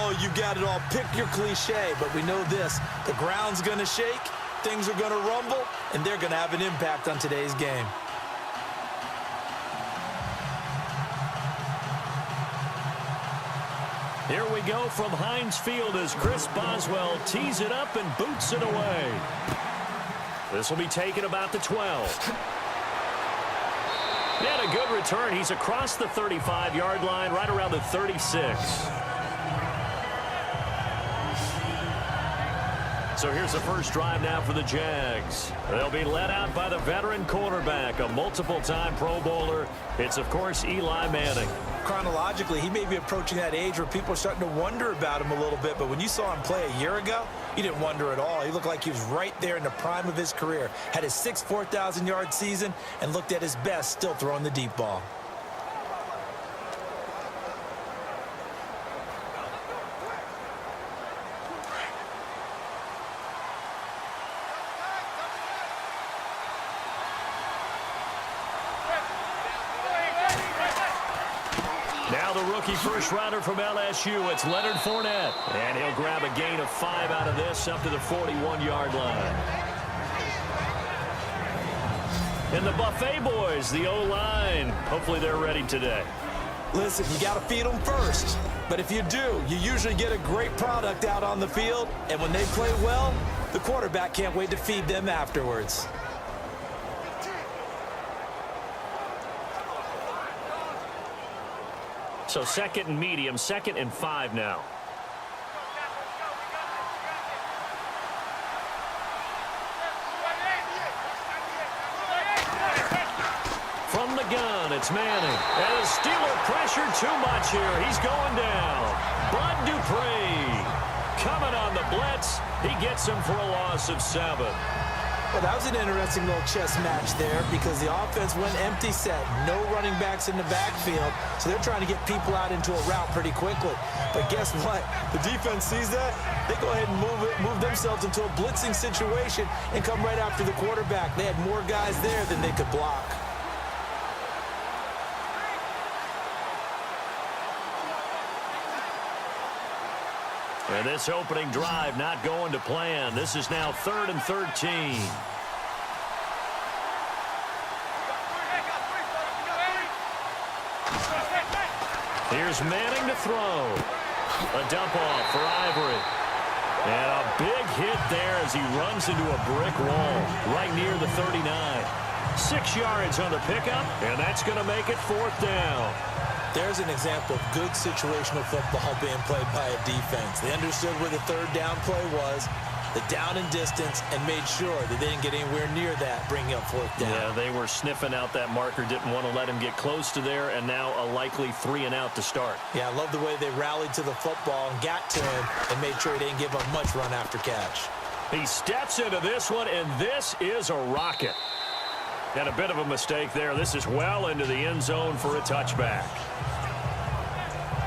Oh, you got it all. Pick your cliche, but we know this. The ground's going to shake, things are going to rumble, and they're going to have an impact on today's game. Here we go from Heinz Field as Chris Boswell tees it up and boots it away. This will be taken about the 12. And a good return. He's across the 35-yard line, right around the 36. So here's the first drive now for the Jags. They'll be led out by the veteran quarterback, a multiple-time Pro Bowler. It's, of course, Eli Manning. Chronologically, he may be approaching that age where people are starting to wonder about him a little bit, but when you saw him play a year ago, you didn't wonder at all. He looked like he was right there in the prime of his career. Had his 6th 4,000-yard season and looked at his best, still throwing the deep ball. Now the rookie first rounder from LSU, it's Leonard Fournette. And he'll grab a gain of 5 out of this up to the 41-yard line. And the Buffet boys, the O-line, hopefully they're ready today. Listen, you got to feed them first. But if you do, you usually get a great product out on the field. And when they play well, the quarterback can't wait to feed them afterwards. So 2nd and medium, 2nd and 5 now. From the gun, it's Manning. And the Steeler pressure too much here. He's going down. Bud Dupree coming on the blitz. He gets him for a loss of 7. Well, that was an interesting little chess match there because the offense went empty set. No running backs in the backfield, so they're trying to get people out into a route pretty quickly. But guess what? The defense sees that. They go ahead and move themselves into a blitzing situation and come right after the quarterback. They had more guys there than they could block. And this opening drive not going to plan. This is now 3rd and 13. Here's Manning to throw. A dump off for Ivory. And a big hit there as he runs into a brick wall right near the 39. 6 yards on the pickup, and that's going to make it 4th down. There's an example of good situational football being played by a defense. They understood where the 3rd down play was, the down and distance, and made sure that they didn't get anywhere near that, bringing up 4th down. Yeah, they were sniffing out that marker, didn't want to let him get close to there, and now a likely 3 and out to start. Yeah, I love the way they rallied to the football and got to him and made sure he didn't give up much run after catch. He steps into this one, and this is a rocket. And a bit of a mistake there. This is well into the end zone for a touchback.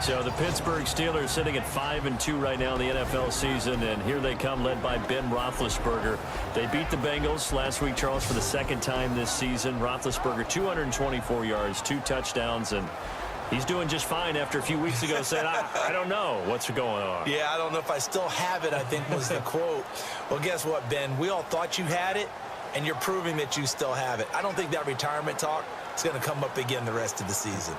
So the Pittsburgh Steelers sitting at 5-2 right now in the NFL season, and here they come led by Ben Roethlisberger. They beat the Bengals last week, Charles, for the 2nd time this season. Roethlisberger, 224 yards, 2 touchdowns, and he's doing just fine after a few weeks ago said, I don't know what's going on. Yeah, I don't know if I still have it, I think was the quote. Well, guess what, Ben? We all thought you had it, and you're proving that you still have it. I don't think that retirement talk is going to come up again the rest of the season.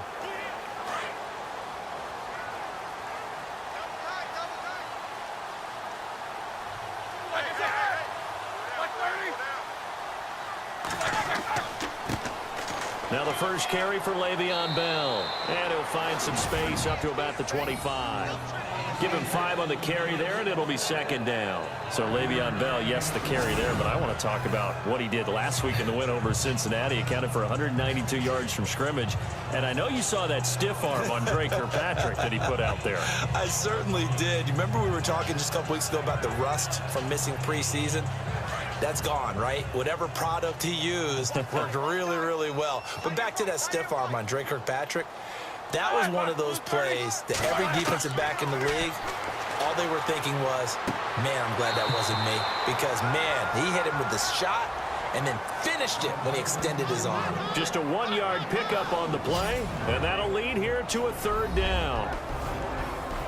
Now the first carry for Le'Veon Bell. And he'll find some space up to about the 25. Give him 5 on the carry there, and it'll be 2nd down. So Le'Veon Bell, yes, the carry there, but I want to talk about what he did last week in the win over Cincinnati. Accounted for 192 yards from scrimmage. And I know you saw that stiff arm on Drake Kirkpatrick that he put out there. I certainly did. You remember we were talking just a couple weeks ago about the rust from missing preseason? That's gone, right? Whatever product he used worked really, really well. But back to that stiff arm on Drake Kirkpatrick. That was one of those plays that every defensive back in the league, all they were thinking was, man, I'm glad that wasn't me. Because, man, he hit him with the shot and then finished it when he extended his arm. Just a 1-yard pickup on the play, and that'll lead here to a 3rd down.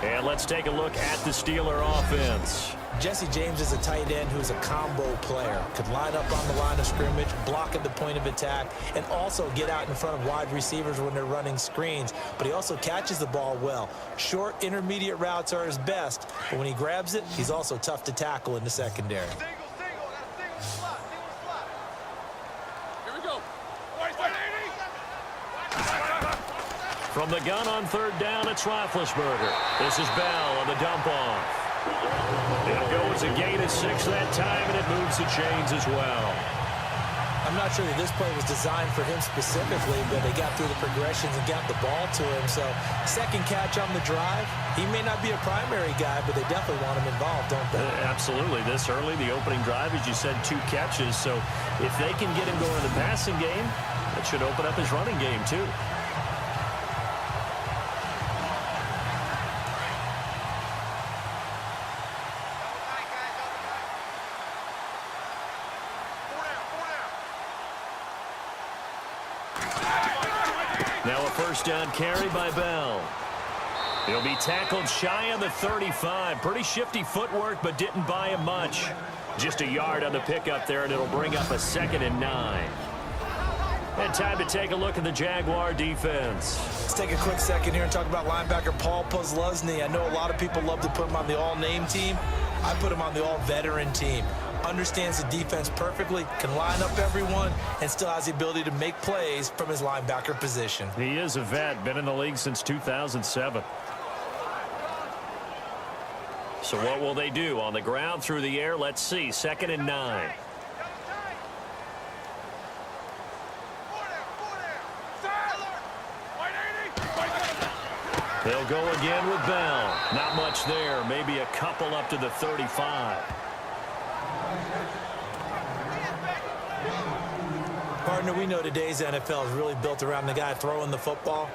And let's take a look at the Steeler offense. Jesse James is a tight end who's a combo player. Could line up on the line of scrimmage, block at the point of attack, and also get out in front of wide receivers when they're running screens. But he also catches the ball well. Short, intermediate routes are his best, but when he grabs it, he's also tough to tackle in the secondary. From the gun on third down, it's Roethlisberger. This is Bell on the dump off. It'll go as a gain of 6 that time, and it moves the chains as well. I'm not sure that this play was designed for him specifically, but they got through the progressions and got the ball to him. So second catch on the drive. He may not be a primary guy, but they definitely want him involved, don't they? Absolutely. This early, the opening drive, as you said, 2 catches. So if they can get him going in the passing game, that should open up his running game too. Now a first down carry by Bell. He'll be tackled shy of the 35. Pretty shifty footwork, but didn't buy him much. Just a yard on the pickup there, and it'll bring up a 2nd and 9. And time to take a look at the Jaguar defense. Let's take a quick second here and talk about linebacker Paul Posluszny. I know a lot of people love to put him on the all-name team. I put him on the all-veteran team. Understands the defense perfectly, can line up everyone, and still has the ability to make plays from his linebacker position. He is a vet, been in the league since 2007. So what will they do? On the ground, through the air, let's see. 2nd and 9. They'll go again with Bell. Not much there. Maybe a couple up to the 35. Partner, we know today's NFL is really built around the guy throwing the football.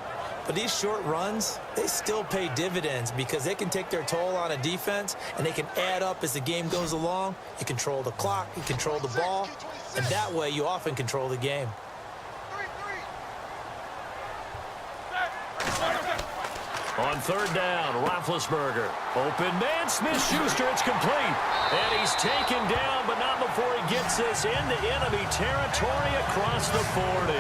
But these short runs, they still pay dividends because they can take their toll on a defense and they can add up as the game goes along. You control the clock, you control the ball, and that way you often control the game. On third down, Roethlisberger. Open man, Smith-Schuster, it's complete. And he's taken down, but not before he gets this into enemy territory across the 40.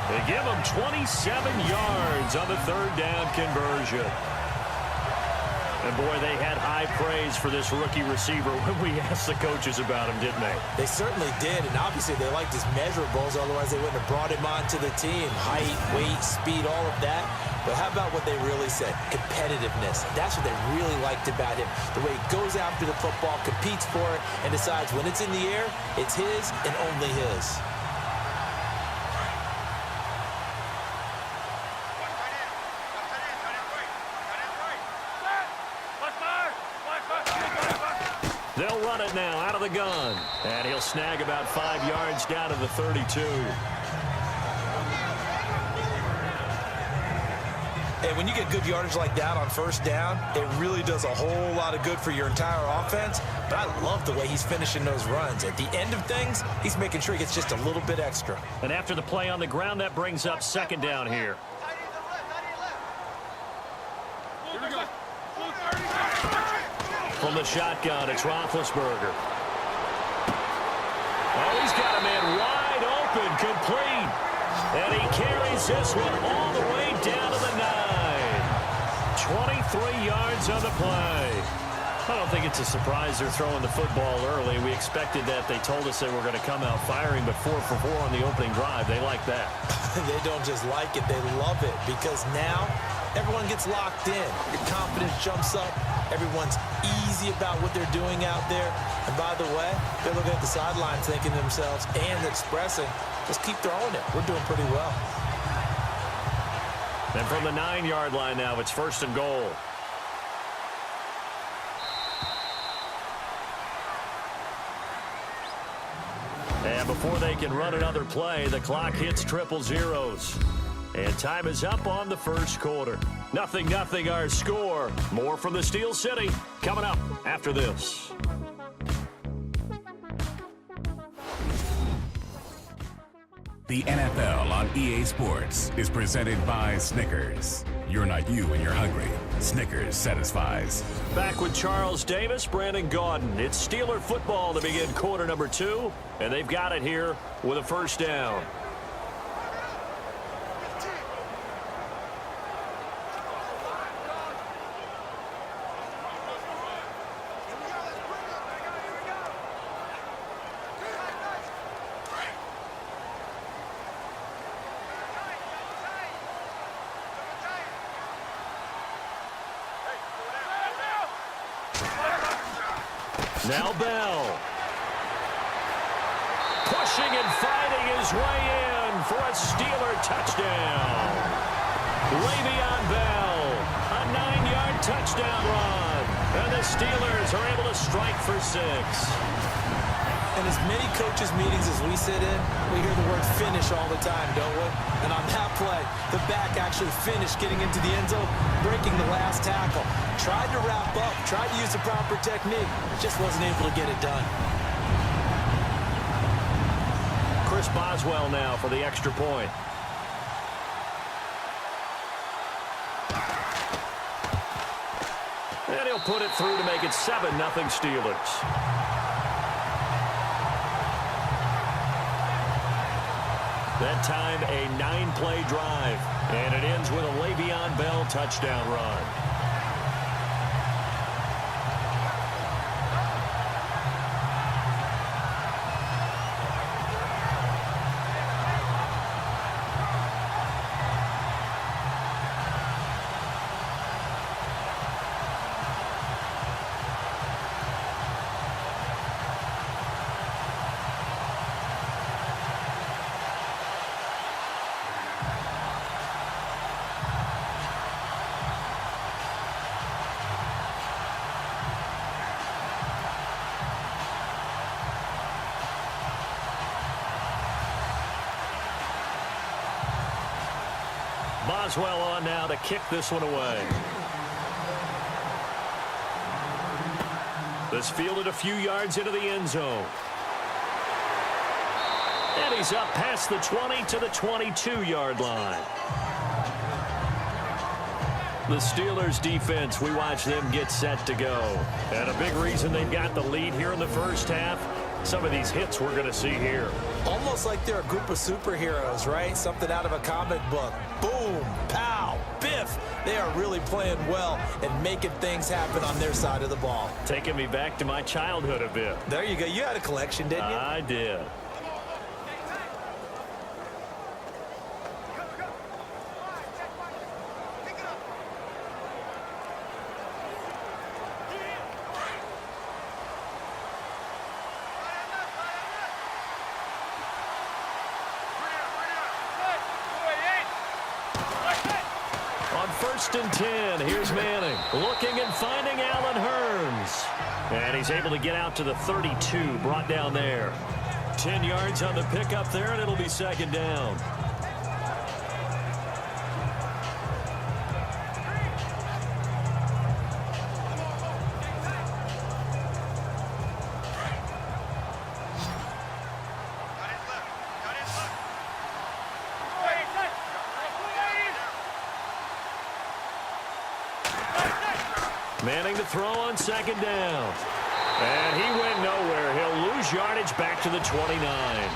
They give him 27 yards on the third down conversion. And, boy, they had high praise for this rookie receiver when we asked the coaches about him, didn't they? They certainly did, and obviously they liked his measurables, otherwise they wouldn't have brought him onto the team. Height, weight, speed, all of that. But how about what they really said? Competitiveness. That's what they really liked about him. The way he goes after the football, competes for it, and decides when it's in the air, it's his and only his. They'll run it now out of the gun. And he'll snag about 5 yards down to the 32. And when you get good yardage like that on first down, it really does a whole lot of good for your entire offense. But I love the way he's finishing those runs. At the end of things, he's making sure he gets just a little bit extra. And after the play on the ground, that brings up 2nd down here. From the shotgun, it's Roethlisberger. Oh, he's got a man wide open, complete. And he carries this one all the way down to the 9. 23 yards on the play. I don't think it's a surprise they're throwing the football early. We expected that. They told us they were going to come out firing, but 4 for 4 on the opening drive. They like that. They don't just like it, they love it, because now everyone gets locked in. Your confidence jumps up. Everyone's easy about what they're doing out there. And by the way, they're looking at the sideline thinking to themselves and expressing, just keep throwing it. We're doing pretty well. And from the 9-yard line now, it's 1st and goal. And before they can run another play, the clock hits triple zeros. And time is up on the first quarter. 0-0 our score. More from the Steel City coming up after this. The NFL on EA Sports is presented by Snickers. You're not you when you're hungry. Snickers satisfies. Back with Charles Davis, Brandon Gaudin. It's Steeler football to begin quarter number 2, and they've got it here with a first down. Now Bell. Pushing and fighting his way in for a Steeler touchdown. Le'Veon Bell, a 9-yard touchdown run. And the Steelers are able to strike for 6. In as many coaches' meetings as we sit in, we hear the word finish all the time, don't we? And on that play, the back actually finished getting into the end zone, breaking the last tackle. Tried to wrap up, tried to use the proper technique, just wasn't able to get it done. Chris Boswell now for the extra point. And he'll put it through to make it 7-0 Steelers. That time, a 9-play drive. And it ends with a Le'Veon Bell touchdown run. Boswell on now to kick this one away. This fielded a few yards into the end zone. And he's up past the 20 to the 22-yard line. The Steelers defense, we watch them get set to go. And a big reason they've got the lead here in the first half, some of these hits we're going to see here. Almost like they're a group of superheroes, right? Something out of a comic book. Boom, pow, biff. They are really playing well and making things happen on their side of the ball. Taking me back to my childhood a bit. There you go. You had a collection, didn't you? I did. First and 10. Here's Manning. Looking and finding Allen Hurns. And he's able to get out to the 32. Brought down there. 10 yards on the pickup there, and it'll be second down. Manning to throw on second down. And he went nowhere. He'll lose yardage back to the 29.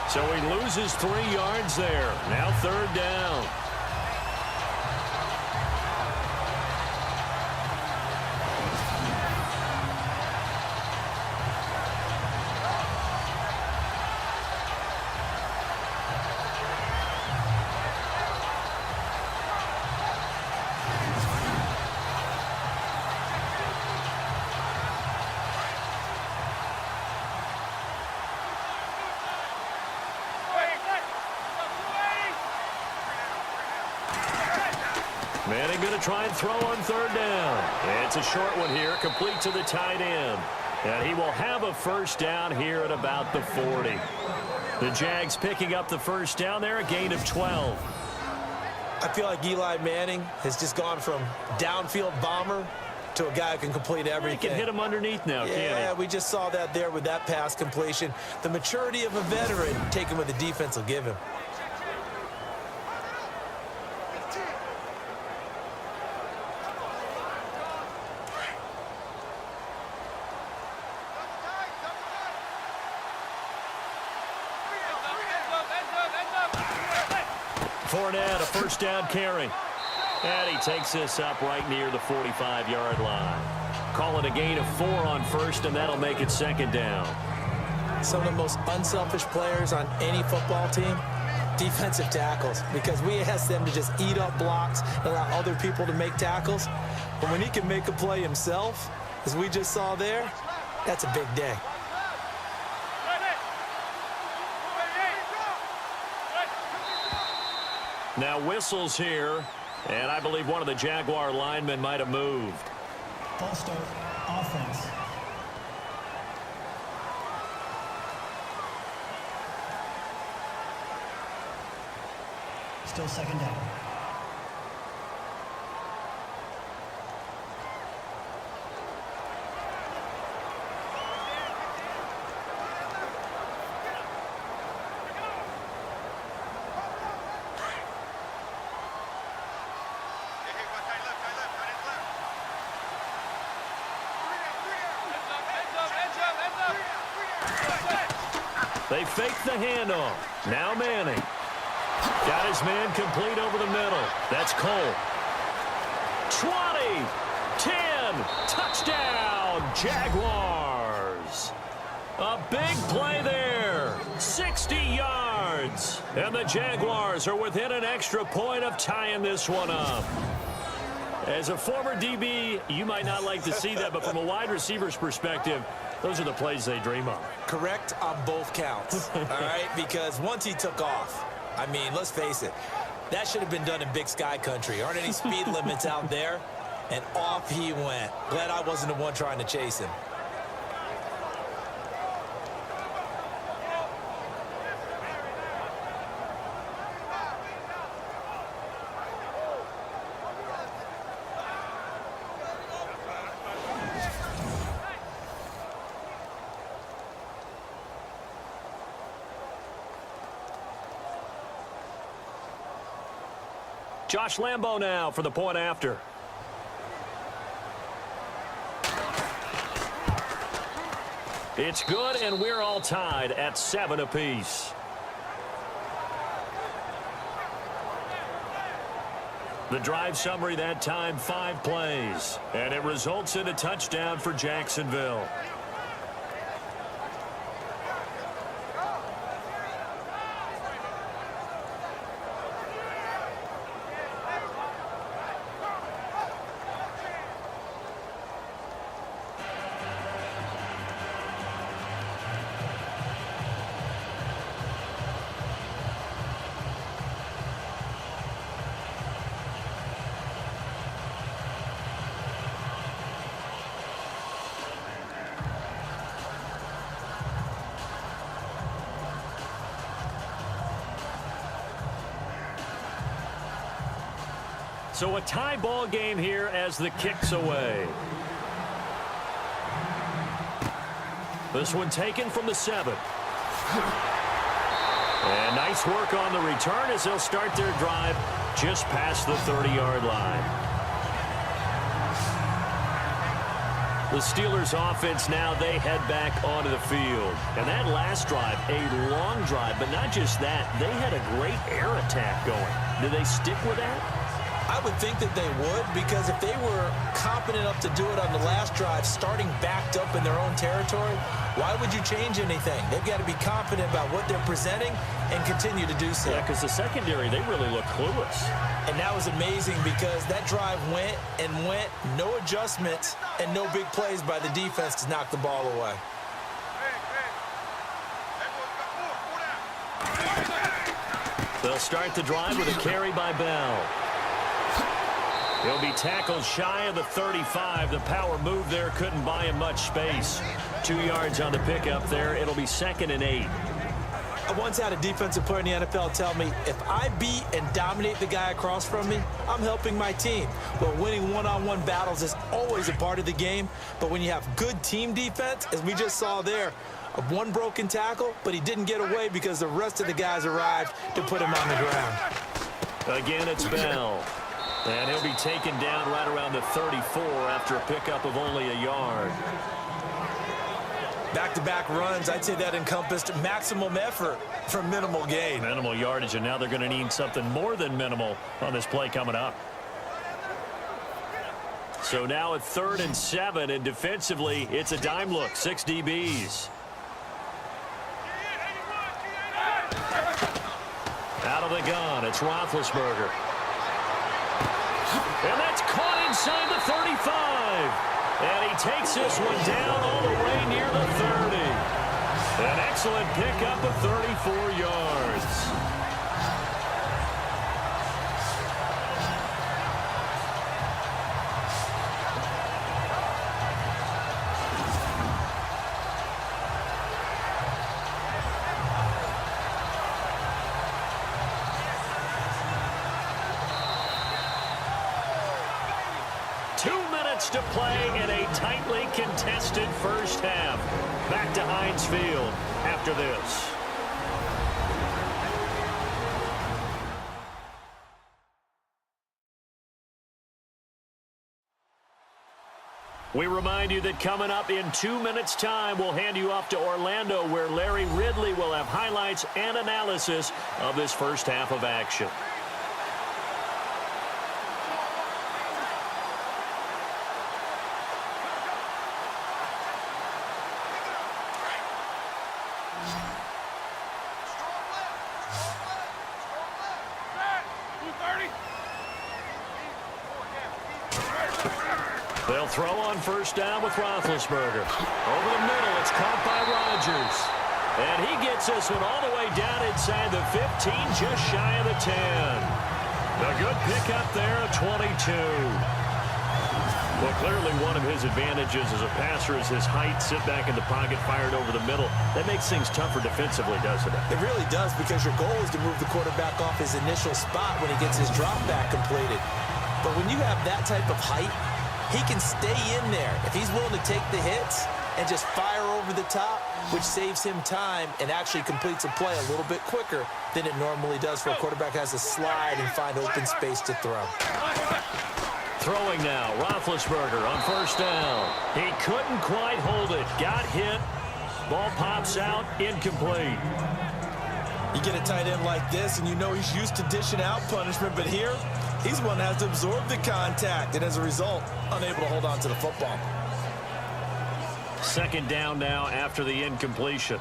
So he loses 3 yards there. Now third down. Manning going to try and throw on third down. It's a short one here, complete to the tight end. And he will have a first down here at about the 40. The Jags picking up the first down there, a gain of 12. I feel like Eli Manning has just gone from downfield bomber to a guy who can complete everything. He can hit him underneath now, can't he? Yeah, we just saw that there with that pass completion. The maturity of a veteran taking what the defense will give him. Fournette, a first down carry. And he takes this up right near the 45-yard line. Call it a gain of 4 on first, and that'll make it second down. Some of the most unselfish players on any football team, defensive tackles, because we ask them to just eat up blocks and allow other people to make tackles. But when he can make a play himself, as we just saw there, that's a big day. Now whistles here, and I believe one of the Jaguar linemen might have moved. False start, offense. Still second down. They fake the handoff. Now Manning. Got his man complete over the middle. That's Cole. 20, 10, touchdown, Jaguars. A big play there, 60 yards. And the Jaguars are within an extra point of tying this one up. As a former DB, you might not like to see that, but from a wide receiver's perspective, those are the plays they dream of. Correct on both counts, all right? Because once he took off, I mean, let's face it, that should have been done in Big Sky country. Aren't any speed limits out there? And off he went. Glad I wasn't the one trying to chase him. Josh Lambo now for the point after. It's good, and we're all tied at 7 apiece. The drive summary that time, 5 plays. And it results in a touchdown for Jacksonville. So a tie ball game here as the kick's away. This one taken from the 7. And nice work on the return as they'll start their drive just past the 30-yard line. The Steelers offense now, they head back onto the field. And that last drive, a long drive, but not just that, they had a great air attack going. Do they stick with that? I would think that they would, because if they were competent enough to do it on the last drive, starting backed up in their own territory, why would you change anything? They've got to be confident about what they're presenting and continue to do so. Yeah, because the secondary, they really look clueless. And that was amazing because that drive went and went, no adjustments and no big plays by the defense to knock the ball away. They'll start the drive with a carry by Bell. He'll be tackled shy of the 35. The power move there couldn't buy him much space. 2 yards on the pickup there. It'll be 2nd and 8. I once had a defensive player in the NFL tell me, if I beat and dominate the guy across from me, I'm helping my team. Well, winning one-on-one battles is always a part of the game. But when you have good team defense, as we just saw there, one broken tackle, but he didn't get away because the rest of the guys arrived to put him on the ground. Again, it's Bell. And he'll be taken down right around the 34 after a pickup of only a yard. Back-to-back runs, I'd say that encompassed maximum effort for minimal gain. Minimal yardage, and now they're going to need something more than minimal on this play coming up. So now at 3rd and 7, and defensively, it's a dime look, 6 DBs. Out of the gun, it's Roethlisberger. And that's caught inside the 35. And he takes this one down all the way near the 30. An excellent pickup of 34 yards. To play in a tightly contested first half. Back to Heinz Field after this. We remind you that coming up in 2 minutes' time, we'll hand you off to Orlando, where Larry Ridley will have highlights and analysis of this first half of action. They'll throw on first down with Roethlisberger. Over the middle, it's caught by Rodgers. And he gets this one all the way down inside the 15, just shy of the 10. A good pickup there, a 22. Well, clearly one of his advantages as a passer is his height, sit back in the pocket, fired over the middle. That makes things tougher defensively, doesn't it? It really does, because your goal is to move the quarterback off his initial spot when he gets his drop back completed. But when you have that type of height, he can stay in there if he's willing to take the hits and just fire over the top, which saves him time and actually completes a play a little bit quicker than it normally does for a quarterback who has to slide and find open space to throw. Throwing now, Roethlisberger on first down. He couldn't quite hold it. Got hit. Ball pops out, incomplete. You get a tight end like this, and you know he's used to dishing out punishment, but here, he's one that has to absorb the contact, and as a result, unable to hold on to the football. Second down now after the incompletion.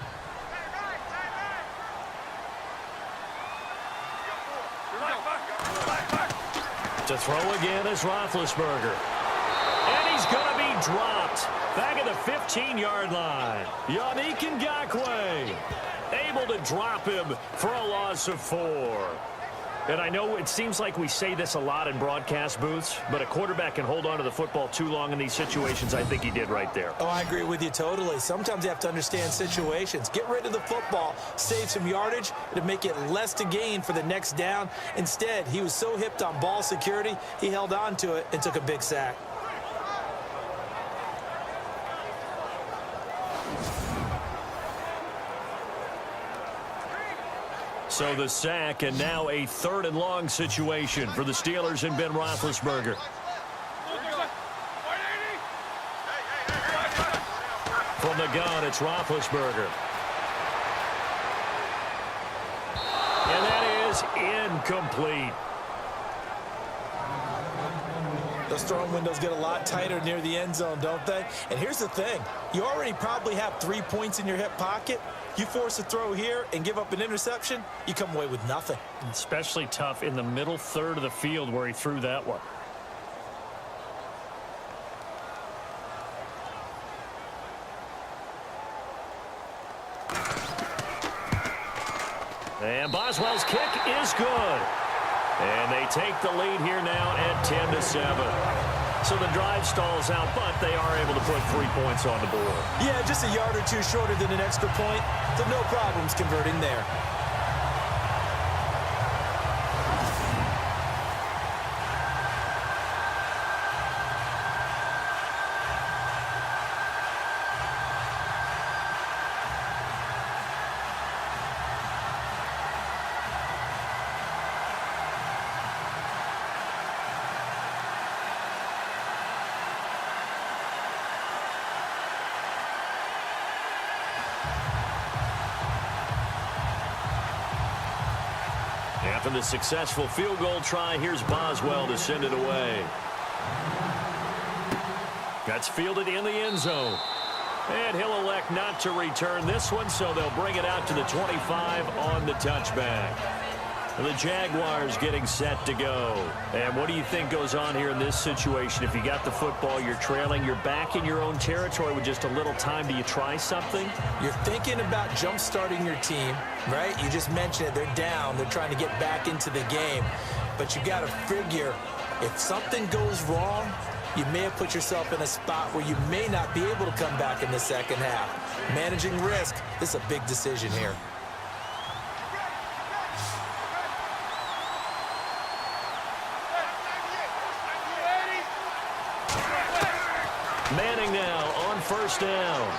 To throw again is Roethlisberger. And he's going to be dropped back at the 15-yard line. Yannick Ngakoue able to drop him for a loss of 4. And I know it seems like we say this a lot in broadcast booths, but a quarterback can hold on to the football too long in these situations. I think he did right there. Oh, I agree with you totally. Sometimes you have to understand situations. Get rid of the football, save some yardage to make it less to gain for the next down. Instead, he was so hipped on ball security, he held on to it and took a big sack. So the sack, and now a 3rd and long situation for the Steelers and Ben Roethlisberger. From the gun, it's Roethlisberger. And that is incomplete. Those throwing windows get a lot tighter near the end zone, don't they? And here's the thing. You already probably have 3 points in your hip pocket. You force a throw here and give up an interception, you come away with nothing. Especially tough in the middle third of the field where he threw that one. And Boswell's kick is good. And they take the lead here now at 10-7. So the drive stalls out, but they are able to put 3 points on the board. Yeah, just a yard or two shorter than an extra point, so no problems converting there. for the successful field goal try. Here's Boswell to send it away. That's fielded in the end zone. And he'll elect not to return this one, so they'll bring it out to the 25 on the touchback. The Jaguars getting set to go. And what do you think goes on here in this situation? If you got the football, you're trailing, you're back in your own territory with just a little time. Do you try something? You're thinking about jump-starting your team, right? You just mentioned it. They're down. They're trying to get back into the game. But you got to figure, if something goes wrong, you may have put yourself in a spot where you may not be able to come back in the second half. Managing risk, this is a big decision here. Manning now on first down.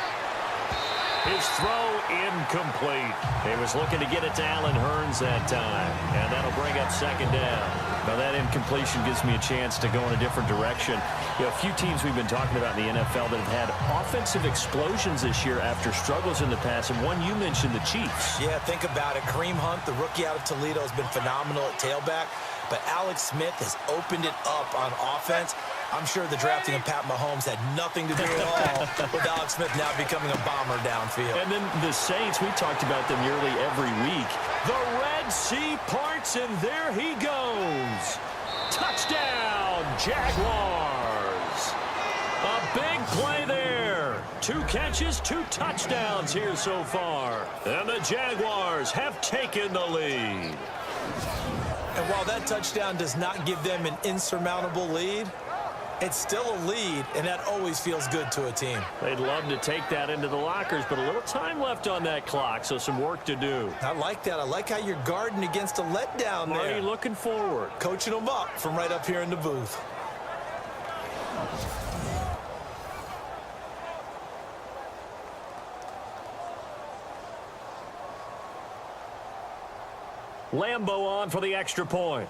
His throw incomplete. He was looking to get it to Allen Hurns that time, and that'll bring up second down. Now that incompletion gives me a chance to go in a different direction. You know, a few teams we've been talking about in the NFL that have had offensive explosions this year after struggles in the past, and one you mentioned, the Chiefs. Yeah, think about it. Kareem Hunt, the rookie out of Toledo, has been phenomenal at tailback, but Alex Smith has opened it up on offense. I'm sure the drafting of Pat Mahomes had nothing to do at all with Alex Smith now becoming a bomber downfield. And then the Saints, we talked about them nearly every week. The Red Sea parts, and there he goes. Touchdown, Jaguars. A big play there. 2 catches, 2 touchdowns here so far. And the Jaguars have taken the lead. And while that touchdown does not give them an insurmountable lead, it's still a lead, and that always feels good to a team. They'd love to take that into the lockers, but a little time left on that clock, so some work to do. I like that. I like how you're guarding against a letdown there. Are you looking forward? Coaching them up from right up here in the booth. Lambo on for the extra point.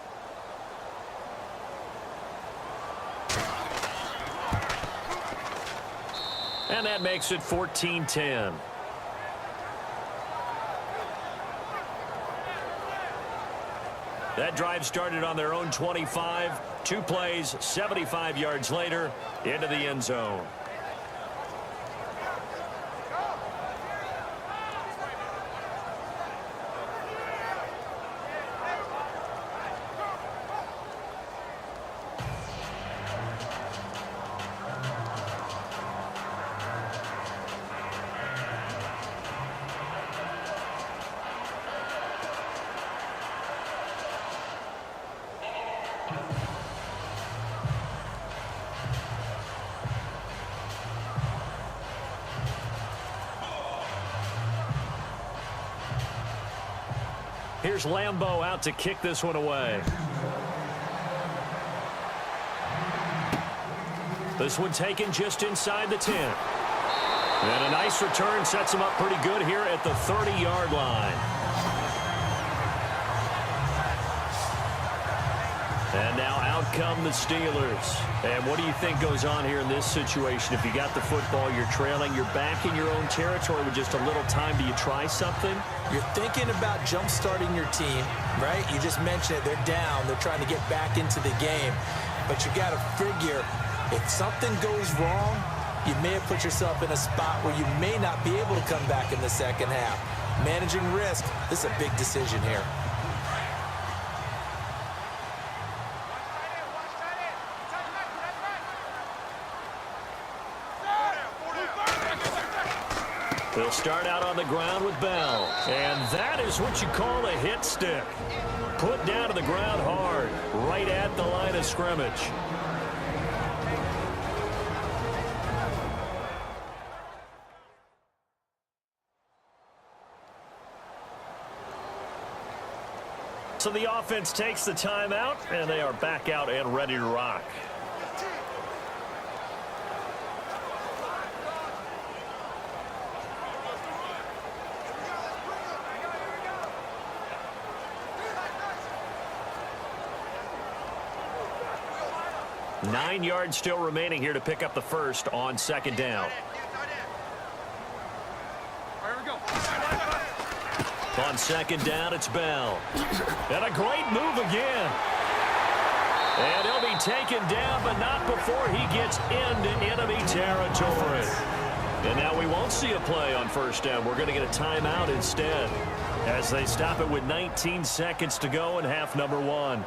And that makes it 14-10. That drive started on their own 25. 2 plays, 75 yards later, into the end zone. Here's Lambo out to kick this one away. This one taken just inside the 10. And a nice return sets him up pretty good here at the 30-yard line. And now out come the Steelers. And what do you think goes on here in this situation? If you got the football, you're trailing, you're back in your own territory with just a little time. Do you try something? You're thinking about jump-starting your team, right? You just mentioned it. They're down. They're trying to get back into the game. But you got to figure, if something goes wrong, you may have put yourself in a spot where you may not be able to come back in the second half. Managing risk, this is a big decision here. They'll start out on the ground with Bell. And that is what you call a hit stick. Put down to the ground hard, right at the line of scrimmage. So the offense takes the timeout, and they are back out and ready to rock. Nine yards still remaining here to pick up the first on second down. On second down, it's Bell. And a great move again. And he'll be taken down, but not before he gets into enemy territory. And now we won't see a play on first down. We're going to get a timeout instead as they stop it with 19 seconds to go in half number one.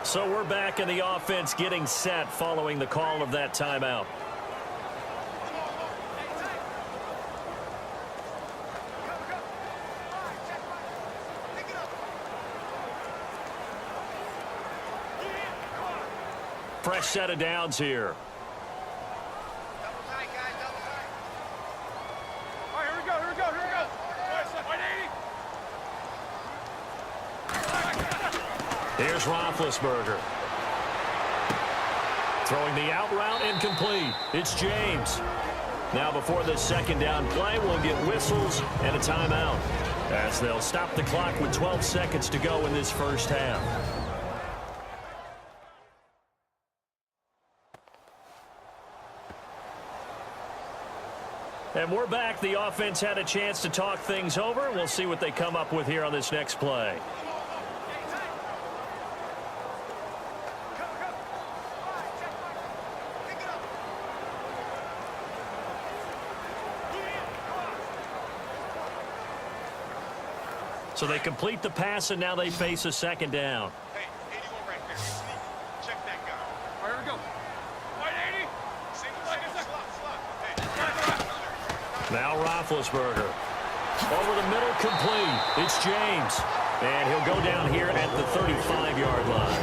So we're back in the offense getting set following the call of that timeout. Fresh set of downs here. Double tight, guys, double tight. All right, here we go, here we go, here we go. 180. Here's Roethlisberger. Throwing the out route incomplete. It's James. Now before this second down play, we'll get whistles and a timeout as they'll stop the clock with 12 seconds to go in this first half. And we're back. The offense had a chance to talk things over. We'll see what they come up with here on this next play. So they complete the pass, and now they face a second down. Hey, 81 right there. Check that guy. All right, here we go. 180. Single leg, slot. Hey. Now Roethlisberger. Over the middle, complete. It's James. And he'll go down here at the 35-yard line.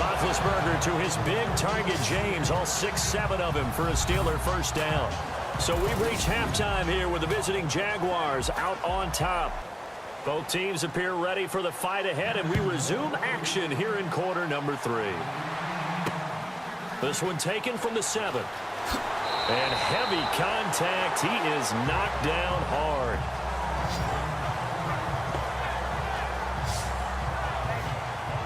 Roethlisberger to his big target, James. All 6-7 of him for a Steeler first down. So we've reached halftime here with the visiting Jaguars out on top. Both teams appear ready for the fight ahead, and we resume action here in quarter number 3. This one taken from the 7. And heavy contact. He is knocked down hard.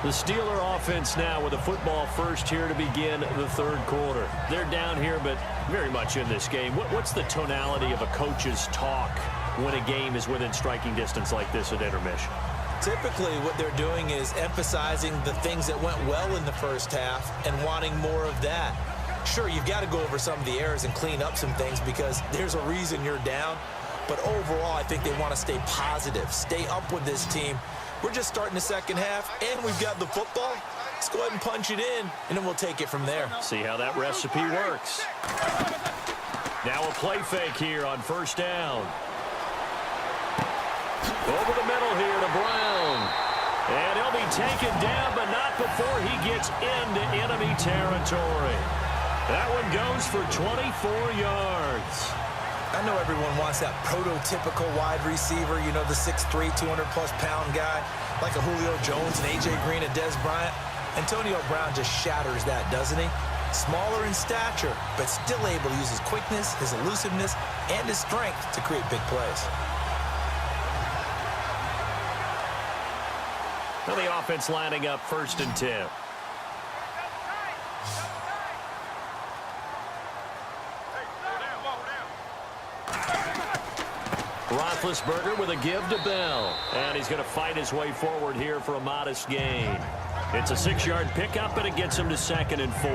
The Steeler offense now with a football first here to begin the third quarter. They're down here, but very much in this game. What's the tonality of a coach's talk when a game is within striking distance like this at intermission? Typically, what they're doing is emphasizing the things that went well in the first half and wanting more of that. Sure, you've got to go over some of the errors and clean up some things because there's a reason you're down. But overall, I think they want to stay positive, stay up with this team. We're just starting the second half, and we've got the football. Let's go ahead and punch it in, and then we'll take it from there. See how that recipe works. Now a play fake here on first down. Over the middle here to Brown. And he'll be taken down, but not before he gets into enemy territory. That one goes for 24 yards. I know everyone wants that prototypical wide receiver, you know, the 6'3", 200-plus pound guy, like a Julio Jones and A.J. Green and Dez Bryant. Antonio Brown just shatters that, doesn't he? Smaller in stature, but still able to use his quickness, his elusiveness, and his strength to create big plays. Now the offense lining up first and 10. Roethlisberger with a give to Bell. And he's going to fight his way forward here for a modest gain. It's a 6-yard pickup, and it gets him to 2nd and 4.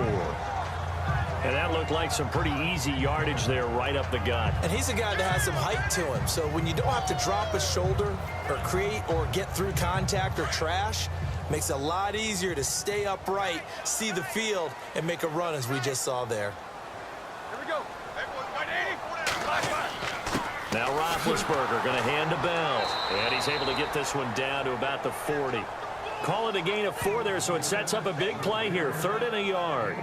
And that looked like some pretty easy yardage there right up the gut. And he's a guy that has some height to him. So when you don't have to drop a shoulder or create or get through contact or trash, makes it a lot easier to stay upright, see the field, and make a run as we just saw there. Here we go. Now Roethlisberger going to hand to Bell. And he's able to get this one down to about the 40. Call it a gain of 4 there, so it sets up a big play here. 3rd and a yard.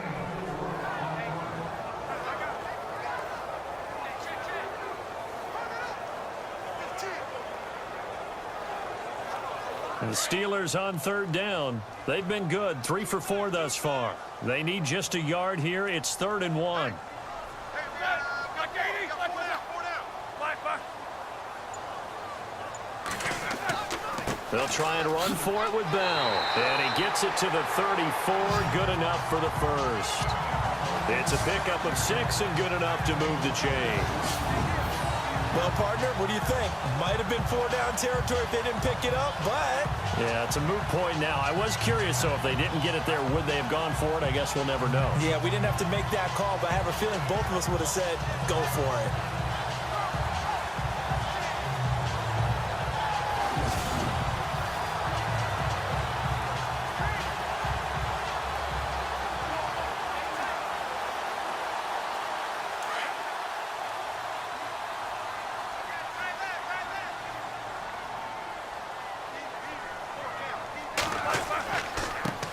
And the Steelers on 3rd down. They've been good, 3 for 4 thus far. They need just a yard here. It's 3rd and 1. They'll try and run for it with Bell. And he gets it to the 34. Good enough for the first. It's a pickup of 6 and good enough to move the chains. Well, partner, what do you think? Might have been 4-down territory if they didn't pick it up, but... Yeah, it's a moot point now. I was curious, though, if they didn't get it there, would they have gone for it? I guess we'll never know. Yeah, we didn't have to make that call, but I have a feeling both of us would have said, go for it.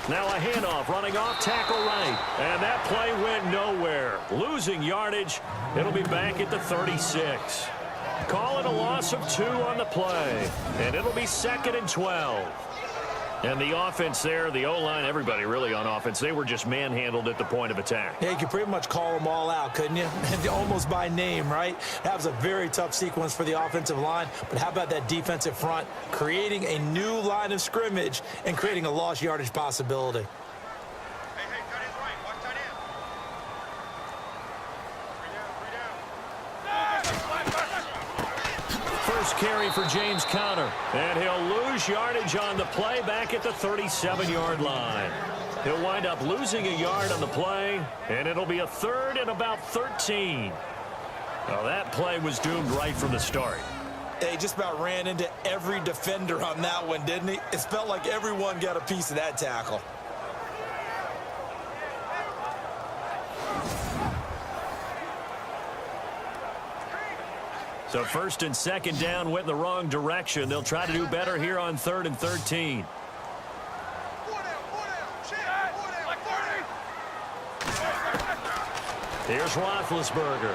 Now a handoff, running off, tackle right. And that play went nowhere. Losing yardage. It'll be back at the 36. Call it a loss of 2 on the play. And it'll be 2nd and 12. And the offense there, the O-line, everybody really on offense, they were just manhandled at the point of attack. Yeah, you could pretty much call them all out, couldn't you? Almost by name, right? That was a very tough sequence for the offensive line. But how about that defensive front creating a new line of scrimmage and creating a lost yardage possibility? Hey, tight end's right. Watch tight end. 3 down. First carry for James Conner. And he'll lose yardage on the play back at the 37-yard line. He'll wind up losing a yard on the play, and it'll be a 3rd and about 13. Well, that play was doomed right from the start. He just about ran into every defender on that one, didn't he? It felt like everyone got a piece of that tackle. So 1st and 2nd down went in the wrong direction. They'll try to do better here on 3rd and 13. 4 down. Check. 4 down. Like 30. Here's Roethlisberger.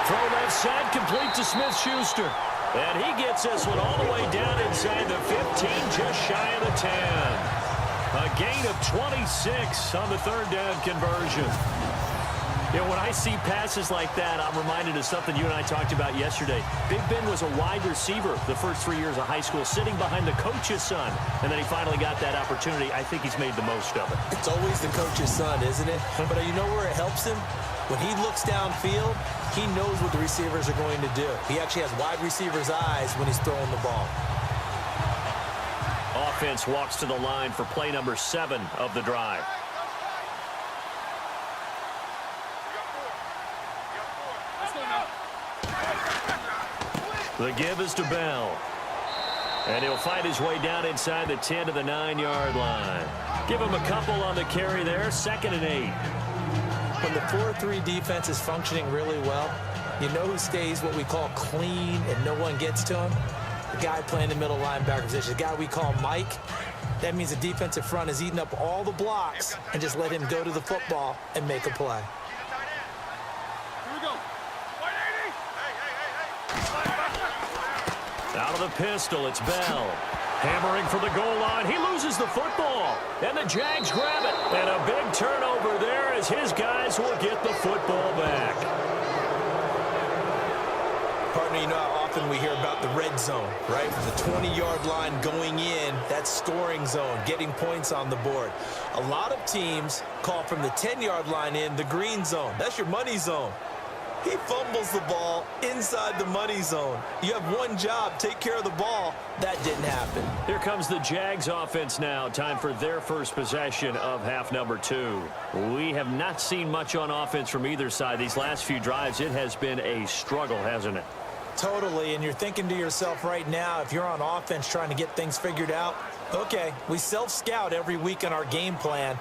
Throw left side, complete to Smith-Schuster. And he gets this one all the way down inside the 15, just shy of the 10. A gain of 26 on the 3rd down conversion. You know, when I see passes like that, I'm reminded of something you and I talked about yesterday. Big Ben was a wide receiver the first 3 years of high school, sitting behind the coach's son. And then he finally got that opportunity. I think he's made the most of it. It's always the coach's son, isn't it? But you know where it helps him? When he looks downfield, he knows what the receivers are going to do. He actually has wide receivers' eyes when he's throwing the ball. Offense walks to the line for play number 7 of the drive. The give is to Bell. And he'll fight his way down inside the 10 to the 9-yard line. Give him a couple on the carry there. 2nd and 8. When the 4-3 defense is functioning really well, you know who stays what we call clean and no one gets to him? The guy playing the middle linebacker position, the guy we call Mike. That means the defensive front is eating up all the blocks and just let him go to the football and make a play. Here we go. 180. Hey. Out of the pistol, it's Bell. Hammering for the goal line. He loses the football. And the Jags grab it. And a big turnover there as his guys will get the football back. Partner, you know how often we hear about the red zone, right? From the 20-yard line going in, that's scoring zone, getting points on the board. A lot of teams call from the 10-yard line in the green zone. That's your money zone. He fumbles the ball inside the money zone. You have one job, take care of the ball. That didn't happen. Here comes the Jags offense now. Time for their first possession of half number 2. We have not seen much on offense from either side. These last few drives, it has been a struggle, hasn't it? Totally, and you're thinking to yourself right now, if you're on offense trying to get things figured out, okay, we self-scout every week in our game plan.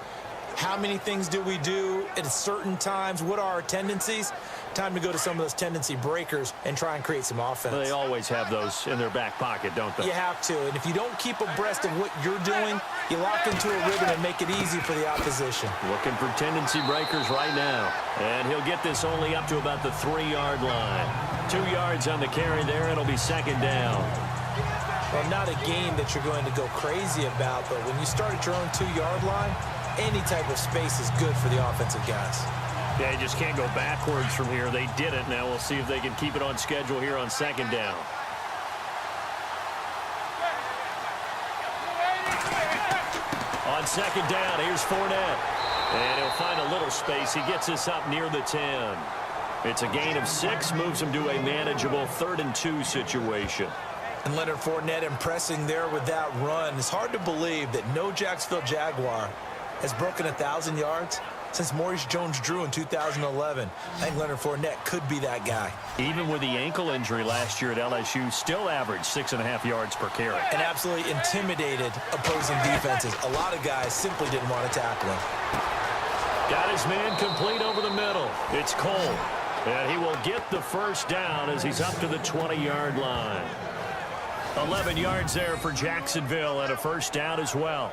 How many things do we do at certain times? What are our tendencies? Time to go to some of those tendency breakers and try and create some offense. They always have those in their back pocket, don't they? You have to, and if you don't keep abreast of what you're doing, you lock into a rhythm and make it easy for the opposition. Looking for tendency breakers right now. And he'll get this only up to about the 3-yard line. 2 yards on the carry there. It'll be 2nd down. Well, not a game that you're going to go crazy about, but when you start at your own 2-yard line, any type of space is good for the offensive guys. Yeah, you just can't go backwards from here. They did it. Now we'll see if they can keep it on schedule here on 2nd down. On second down, here's Fournette. And he'll find a little space. He gets us up near the 10. It's a gain of 6, moves him to a manageable 3rd and 2 situation. And Leonard Fournette impressing there with that run. It's hard to believe that no Jacksonville Jaguar has broken 1,000 yards since Maurice Jones-Drew in 2011. I think Leonard Fournette could be that guy. Even with the ankle injury last year at LSU, still averaged 6.5 yards per carry. And absolutely intimidated opposing defenses. A lot of guys simply didn't want to tackle him. Got his man complete over the middle. It's Cole. And he will get the first down as he's up to the 20-yard line. 11 yards there for Jacksonville and a first down as well.